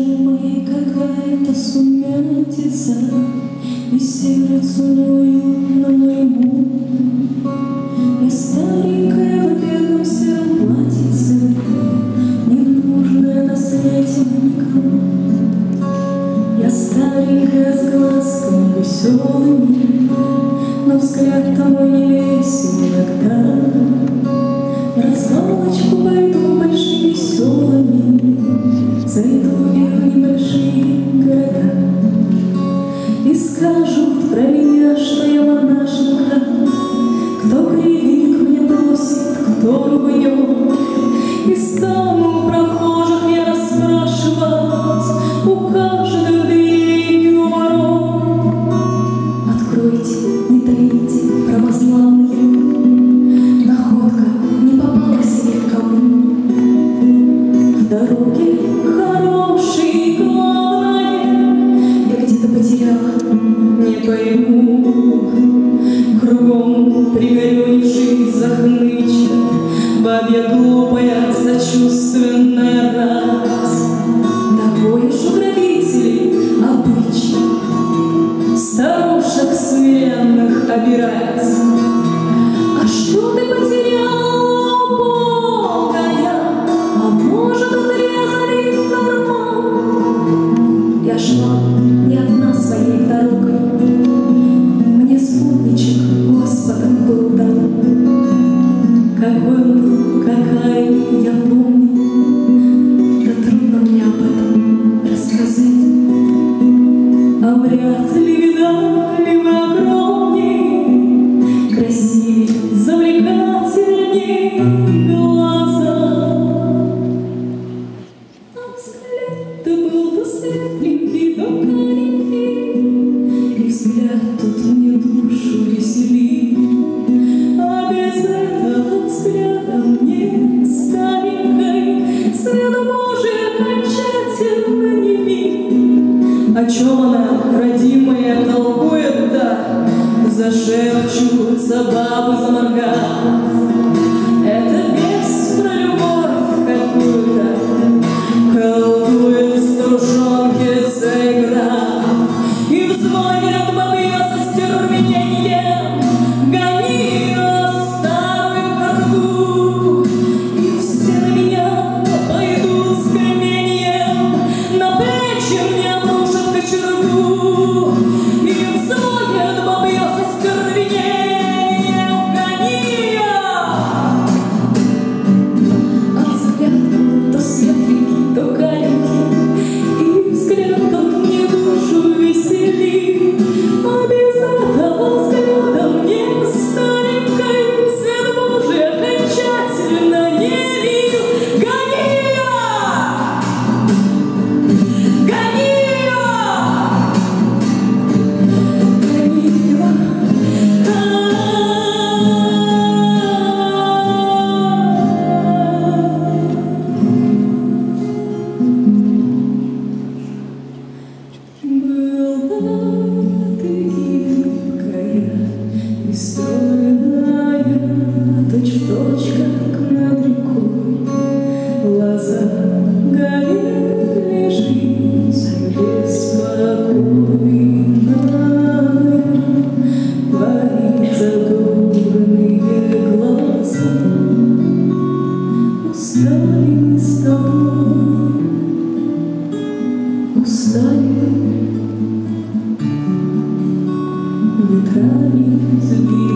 моей какая-то сумятица, и сердцу неуютно моему. Я старенькая в бедном сером платьице, ненужная на свете никому. Я старенькая с глазками веселыми, но взгляд мой не весел иногда. В развалочку пойду большими селами, зайду в небольшие города, и скажут про меня, что я монашенка. Кто гривенник мне бросит, кто ругнет, и стану у прохожих я расспрашивать у каждой двери у ворот. Откройте, не таите, православные, находка не попалась никому. В дороге хорошей главное я где-то потеряла, не пойму. Кругом пригорюнивший захнычет бабья глупая сочувственная радость. Такой уж у грабителей обычай старушек смиренных обирать. А что ты потеряла, убогая? А может, отрезали карман? Я шла не одна своей дорогой, мне спутничек Господом был дан. Какой он был, какая, я помню, да трудно мне об этом рассказать. А вряд ли видали вы огромней, красивей, завлекательней глаза. А взгляд-то был то светленький, то каренький, и взгляд тут мне душу веселит. А без этого взгляда мне, старенькой, свет Божий окончательно не видит. О чем она, родимая, толкует-то? Зашепчутся бабы, заморгав. Это бес про любовь какую-то колдует в старушонке заиграв. И взвонят бабье со стервенением, гони ее старую коргу. И все на меня пойдут с каменьем, на плечи мне обрушат кочергу. И взвонят бабье со стервенением, гони ее. А взгляд то светленький, то каренький, и взгляд тот мне душу веселит. А без этого взгляда мне, старенькой, свет Божий окончательно не видел. Гони ее! Гони ее! Гони ее! Была ты гибкая и стройная, точь-в-точь, как над рекой. Глаза горели жизнью беспокойной. Твои задорные глаза, устали мы с тобой, устали мы ветрами сбили.